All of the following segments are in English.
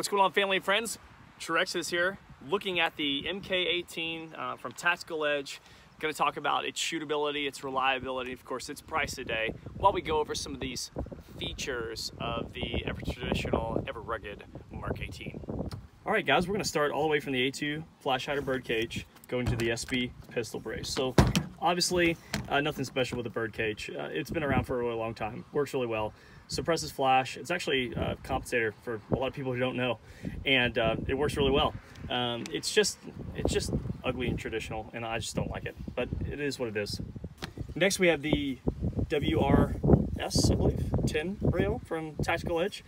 What's going on, family and friends? Truex is here, looking at the MK18 from Tactical Edge. Going to talk about its shootability, its reliability, of course, its price today, while we go over some of these features of the ever-traditional, ever-rugged Mark 18. All right, guys, we're going to start all the way from the A2 flash hider birdcage, going to the SB pistol brace. So, obviously, nothing special with the birdcage. It's been around for a really long time. Works really well. Suppresses flash. It's actually a compensator for a lot of people who don't know, and it works really well. It's just ugly and traditional, and I just don't like it, but it is what it is. Next, we have the WRS, I believe, 10 rail from Tactical Edge.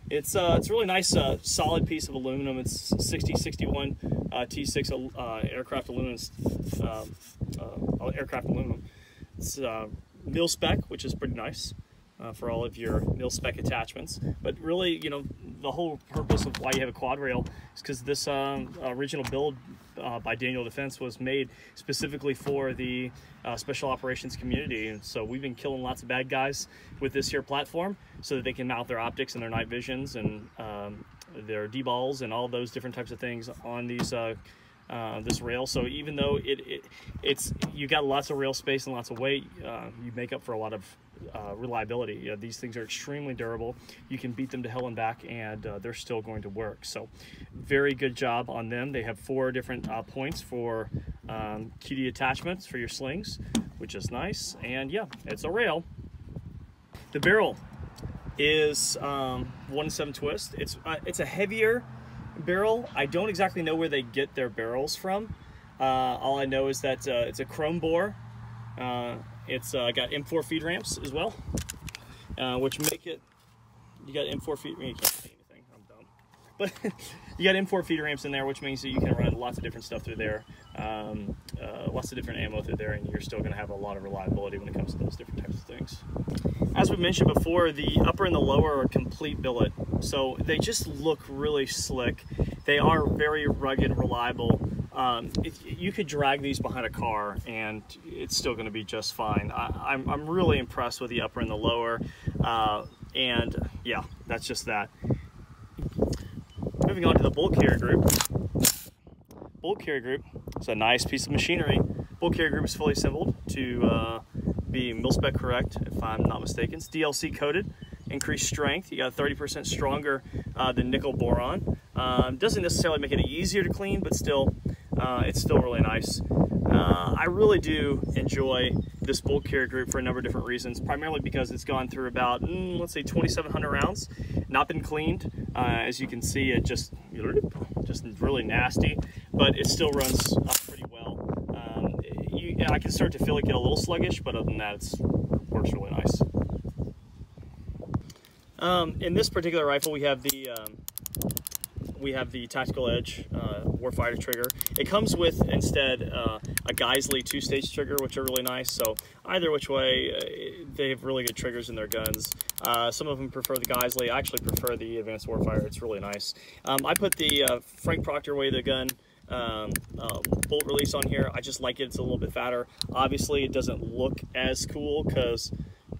It's a really nice, solid piece of aluminum. It's 6061 T6 aircraft aluminum. It's mil spec, which is pretty nice. For all of your mil-spec attachments. But really, you know, the whole purpose of why you have a quad rail is because this original build by Daniel Defense was made specifically for the special operations community. And so we've been killing lots of bad guys with this here platform so that they can mount their optics and their night visions and their D-balls and all those different types of things on these this rail. So even though it's you got lots of rail space and lots of weight, you make up for a lot of reliability. You know, these things are extremely durable. You can beat them to hell and back, and they're still going to work. So very good job on them. They have 4 different points for QD attachments for your slings, which is nice. And yeah, it's a rail. The barrel is 1-7 twist. It's a heavier barrel. I don't exactly know where they get their barrels from. All I know is that it's a chrome bore. It's got M4 feed ramps as well, which make it, you got M4 feed, you can't see anything, I'm dumb. But you got M4 feed ramps in there, which means that you can run lots of different stuff through there, lots of different ammo through there, and you're still going to have a lot of reliability when it comes to those different types of things. As we mentioned before, the upper and the lower are complete billet, so they just look really slick. They are very rugged, reliable. You could drag these behind a car and it's still going to be just fine. I'm really impressed with the upper and the lower, and yeah, that's just that. Moving on to the bulk carrier group. Bulk carrier group is a nice piece of machinery. Bulk carrier group is fully assembled to be mil-spec correct, if I'm not mistaken. It's DLC coated, increased strength. You got 30% stronger than nickel boron. Doesn't necessarily make it easier to clean, but still, it's still really nice. I really do enjoy this bulk carrier group for a number of different reasons, primarily because it's gone through about, let's say 2,700 rounds, not been cleaned. As you can see, it just really nasty, but it still runs pretty well. I can start to feel it get a little sluggish, but other than that, it works really nice. In this particular rifle, we have the Tactical Edge Warfighter trigger. It comes with, instead, a Geisley 2-stage trigger, which are really nice. So either which way, they have really good triggers in their guns. Some of them prefer the Geisley. I actually prefer the Advanced Warfighter. It's really nice. I put the Frank Proctor way of the gun bolt release on here. I just like it. It's a little bit fatter. Obviously, it doesn't look as cool because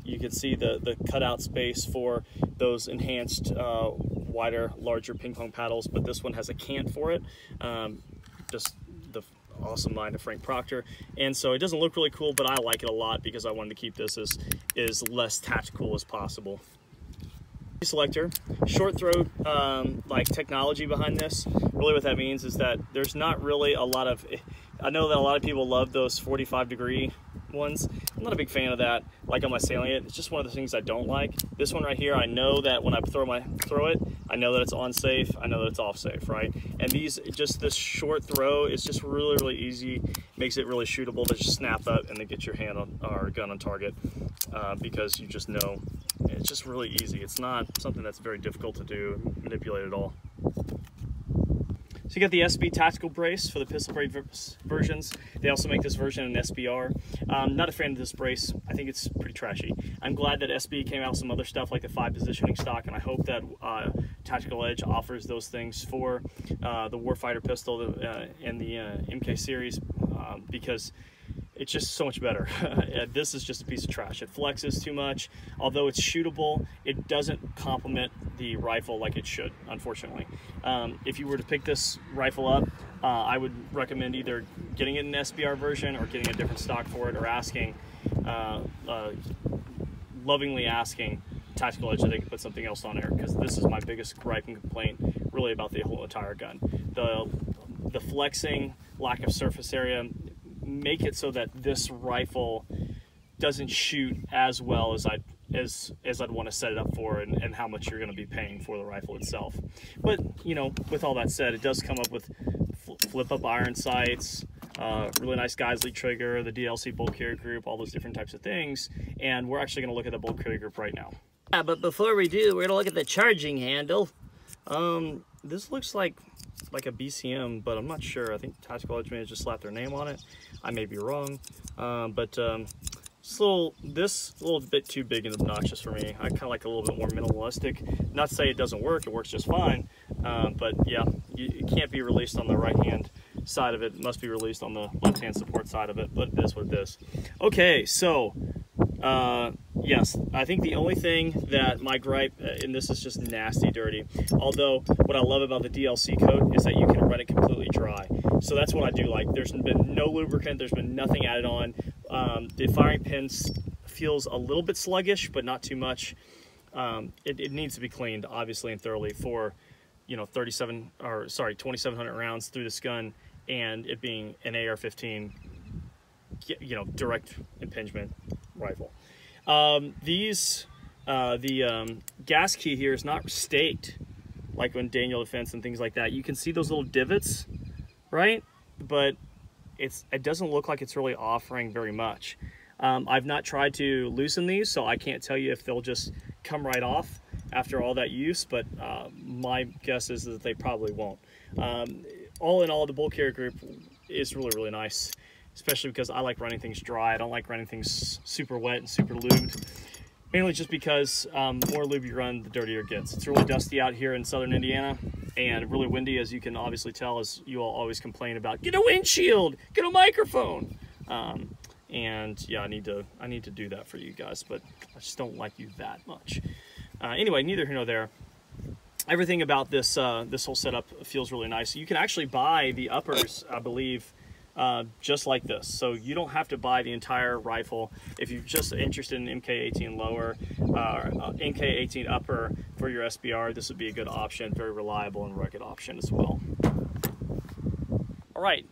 you can see the cutout space for those enhanced wider, larger ping pong paddles, but this one has a cant for it. Just the awesome mind of Frank Proctor, and so it doesn't look really cool, but I like it a lot because I wanted to keep this as less tactical as possible. Selector, short throw like technology behind this. Really what that means is that there's not really a lot of, I know that a lot of people love those 45-degree ones. I'm not a big fan of that, like on my Salient. It's just one of the things I don't like. This one right here, I know that when I throw it, I know that it's on safe, I know that it's off safe, right? And this short throw is just really, really easy, makes it really shootable to just snap up and then get your hand on, or gun on target, because you just know it's just really easy. It's not something that's very difficult to do, manipulate at all. So you got the SB tactical brace for the pistol brace versions. They also make this version in SBR. Not a fan of this brace. I think it's pretty trashy. I'm glad that SB came out with some other stuff like the 5 positioning stock, and I hope that Tactical Edge offers those things for the Warfighter pistol and the MK series, because it's just so much better. This is just a piece of trash. It flexes too much. Although it's shootable, it doesn't complement the rifle like it should, unfortunately. If you were to pick this rifle up, I would recommend either getting it in an SBR version or getting a different stock for it, or asking, lovingly asking Tactical Edge that they can put something else on there, because this is my biggest gripe and complaint really about the whole entire gun. The flexing, lack of surface area, make it so that this rifle doesn't shoot as well as I'd want to set it up for, and how much you're going to be paying for the rifle itself. But you know, with all that said, it does come up with flip up iron sights, really nice Geisley trigger, the DLC bolt carrier group, all those different types of things. And we're actually going to look at the bolt carrier group right now. Yeah, but before we do, we're going to look at the charging handle. This looks like a BCM, but I'm not sure. I think Tactical Edge may have just slapped their name on it. I may be wrong, but this little bit too big and obnoxious for me. I kind of like a little bit more minimalistic. Not to say it doesn't work; it works just fine. But yeah, it can't be released on the right-hand side of it. It must be released on the left-hand support side of it. But it is what it is. Okay, so yes, I think the only thing that my gripe, and this is just nasty dirty, although what I love about the DLC coat is that you can run it completely dry. So that's what I do like. There's been no lubricant, there's been nothing added on. The firing pins feels a little bit sluggish, but not too much. It needs to be cleaned, obviously, and thoroughly for, you know, 2,700 rounds through this gun, and it being an AR-15, you know, direct impingement rifle. The gas key here is not staked like when Daniel Defense and things like that. You can see those little divots, right? But it doesn't look like it's really offering very much. I've not tried to loosen these, so I can't tell you if they'll just come right off after all that use, but my guess is that they probably won't. All in all, the bolt carrier group is really, really nice, especially because I like running things dry. I don't like running things super wet and super lubed, mainly just because more lube you run, the dirtier it gets. It's really dusty out here in southern Indiana, and really windy, as you can obviously tell, as you all always complain about. Get a windshield, get a microphone. And yeah, I need to do that for you guys, but I just don't like you that much. Anyway, neither here nor there. Everything about this this whole setup feels really nice. You can actually buy the uppers, I believe, just like this. So you don't have to buy the entire rifle. If you're just interested in MK18 lower, MK18 upper for your SBR, this would be a good option. Very reliable and rugged option as well. All right,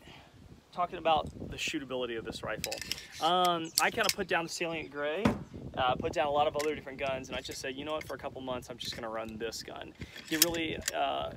talking about the shootability of this rifle. I kind of put down the Salient Gray, put down a lot of other different guns, and I just said, you know what, for a couple months, I'm just gonna run this gun. Get really oh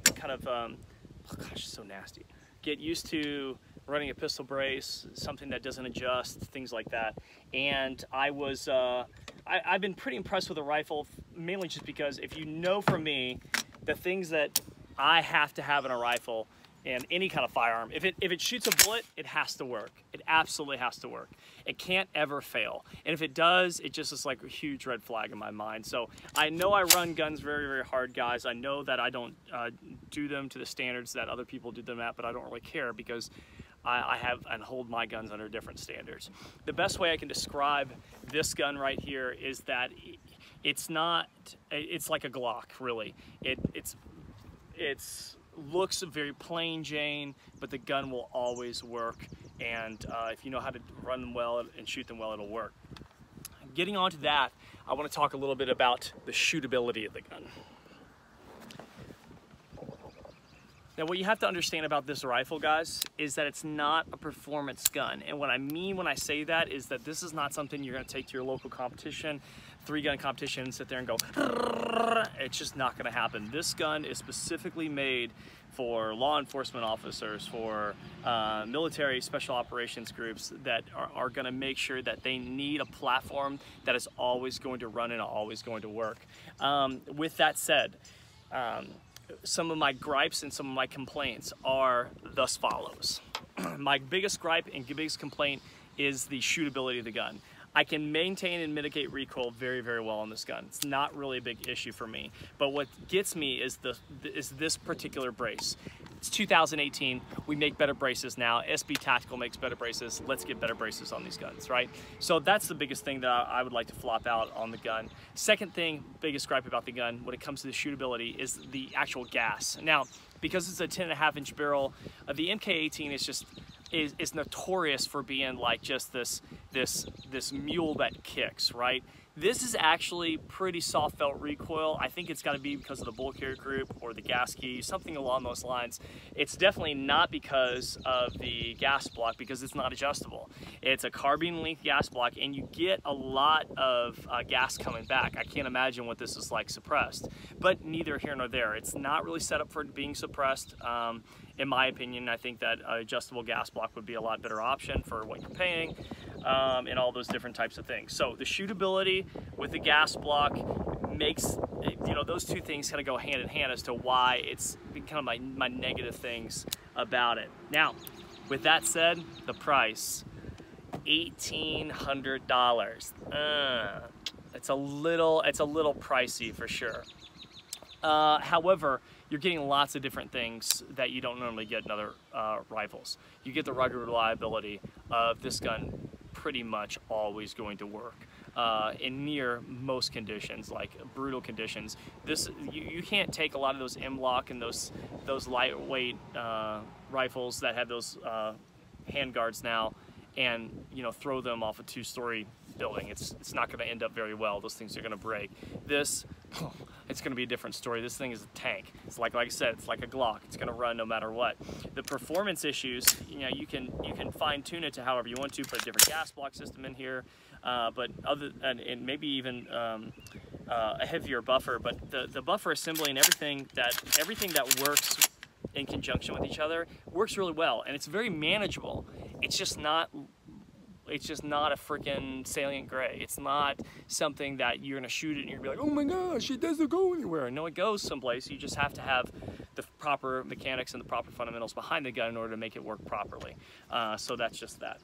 gosh, it's so nasty. Get used to running a pistol brace, something that doesn't adjust, things like that. And I've been pretty impressed with the rifle, mainly just because, if you know from me, the things that I have to have in a rifle and any kind of firearm, if it shoots a bullet, it has to work. It absolutely has to work. It can't ever fail. And if it does, it just is like a huge red flag in my mind. So I know I run guns very, very hard, guys. I know that I don't do them to the standards that other people do them at, but I don't really care, because I have and hold my guns under different standards. The best way I can describe this gun right here is that it's like a Glock, really. It's looks very plain Jane, but the gun will always work, and if you know how to run them well and shoot them well, it'll work. Getting on to that, I want to talk a little bit about the shootability of the gun. Now, what you have to understand about this rifle, guys, is that it's not a performance gun. And what I mean when I say that is that this is not something you're going to take to your local competition, 3-gun competition, and sit there and go, it's just not going to happen. This gun is specifically made for law enforcement officers, for military special operations groups that are going to make sure that they need a platform that is always going to run and always going to work. With that said, some of my gripes and some of my complaints are thus follows. My biggest gripe and biggest complaint is the shootability of the gun. I can maintain and mitigate recoil very, very well on this gun. It's not really a big issue for me. But what gets me is this particular brace. It's 2018. We make better braces now. SB Tactical makes better braces. Let's get better braces on these guns, right? So that's the biggest thing that I would like to flop out on the gun. Second thing, biggest gripe about the gun when it comes to the shootability is the actual gas. Now, because it's a 10.5-inch barrel, the MK18 is notorious for being like just this mule that kicks, right? This is actually pretty soft felt recoil. I think it's got to be because of the bullet carrier group or the gas key, something along those lines. It's definitely not because of the gas block, because it's not adjustable. It's a carbine length gas block, and you get a lot of gas coming back. I can't imagine what this is like suppressed, but neither here nor there. It's not really set up for being suppressed. In my opinion, I think that adjustable gas block would be a lot better option for what you're paying, and all those different types of things. So the shootability with the gas block makes, you know, those two things kind of go hand in hand as to why it's kind of my negative things about it. Now, with that said, the price, $1,800. It's a little pricey for sure. However, you're getting lots of different things that you don't normally get in other rifles. You get the rugged reliability of this gun pretty much always going to work in near most conditions, like brutal conditions. You can't take a lot of those M-lock and those lightweight rifles that have those hand guards now and, you know, throw them off a 2-story building. It's not going to end up very well. Those things are going to break. This, it's going to be a different story. This thing is a tank. It's like I said, it's like a Glock. It's going to run no matter what. The performance issues, you know, you can fine tune it to however you want to. Put a different gas block system in here, but and maybe even a heavier buffer. But the buffer assembly and everything that works in conjunction with each other works really well, and it's very manageable. It's just not a freaking salient gray. It's not something that you're gonna shoot it and you're gonna be like, oh my gosh, it doesn't go anywhere. No, it goes someplace. You just have to have the proper mechanics and the proper fundamentals behind the gun in order to make it work properly. So that's just that.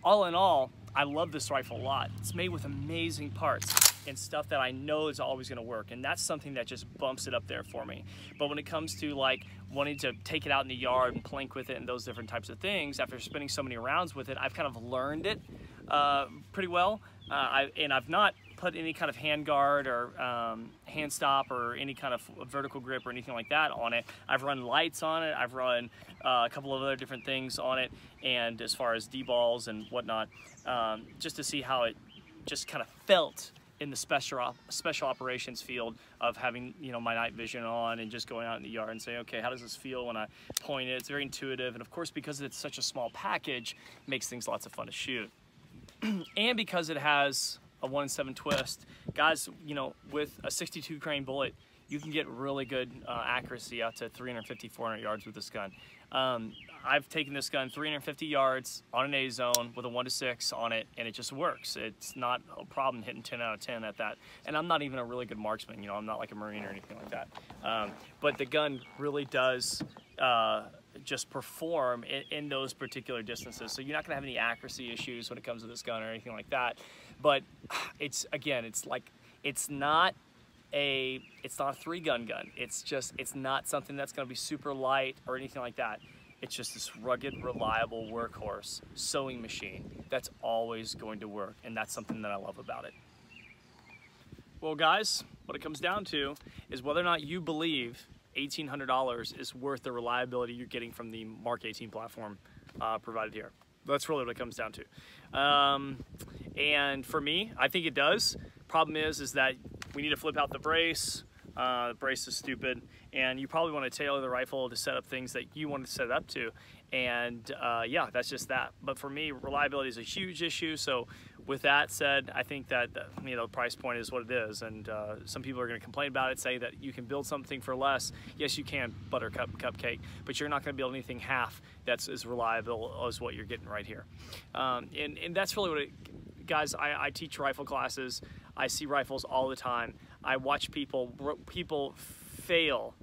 All in all, I love this rifle a lot. It's made with amazing parts and stuff that I know is always going to work, and that's something that just bumps it up there for me. But when it comes to like wanting to take it out in the yard and plank with it and those different types of things, after spending so many rounds with it, I've kind of learned it pretty well. I've not put any kind of hand guard or hand stop or any kind of vertical grip or anything like that on it. I've run lights on it. I've run a couple of other different things on it, and as far as D-balls and whatnot, just to see how it just kind of felt in the special operations field of having, you know, my night vision on and just going out in the yard and saying, okay, how does this feel when I point it? It's very intuitive, and of course, because it's such a small package, it makes things lots of fun to shoot. And because it has a 1-in-7 twist, guys, you know, with a 62 grain bullet, you can get really good accuracy out to 350, 400 yards with this gun. I've taken this gun 350 yards on an A zone with a 1-6 on it, and it just works. It's not a problem hitting 10 out of 10 at that. And I'm not even a really good marksman, you know, I'm not like a Marine or anything like that. But the gun really does just perform in those particular distances. So you're not gonna have any accuracy issues when it comes to this gun or anything like that. But it's not a 3-gun gun. It's not something that's gonna be super light or anything like that. It's just this rugged, reliable workhorse sewing machine that's always going to work, and that's something that I love about it. Well, guys, what it comes down to is whether or not you believe $1,800 is worth the reliability you're getting from the Mark 18 platform provided here. That's really what it comes down to. And for me, I think it does. Problem is that we need to flip out the brace. The brace is stupid, and you probably want to tailor the rifle to set up things that you want to set it up to. And yeah, that's just that. But for me, reliability is a huge issue. So with that said, I think that the price point is what it is, and some people are going to complain about it, say that you can build something for less. Yes, you can, buttercup cupcake, but you're not going to build anything half that's as reliable as what you're getting right here. And that's really what it, guys. I teach rifle classes. I see rifles all the time. I watch people fail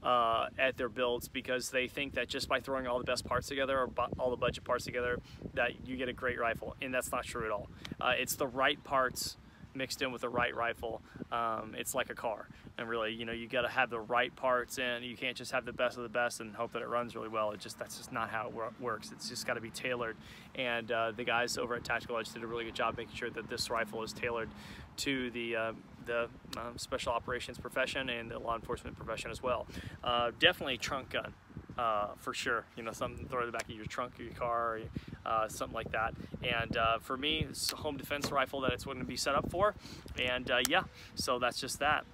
at their builds because they think that just by throwing all the best parts together or all the budget parts together that you get a great rifle, and that's not true at all. It's the right parts mixed in with the right rifle, it's like a car. And really, you know, you got to have the right parts in. You can't just have the best of the best and hope that it runs really well. That's just not how it works. It's just got to be tailored. And the guys over at Tactical Edge did a really good job making sure that this rifle is tailored to the special operations profession and the law enforcement profession as well. Definitely trunk gun. For sure, you know, something to throw in the back of your trunk of your car, or something like that. And for me, it's a home defense rifle that it's going to be set up for. And yeah, so that's just that.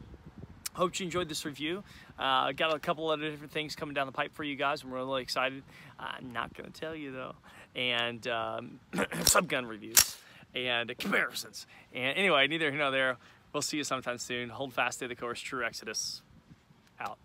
Hope you enjoyed this review. Got a couple of different things coming down the pipe for you guys. I'm really excited. I'm not going to tell you though. And some gun reviews and comparisons. And anyway, neither here nor there. We'll see you sometime soon. Hold fast to the course. True Exodus. Out.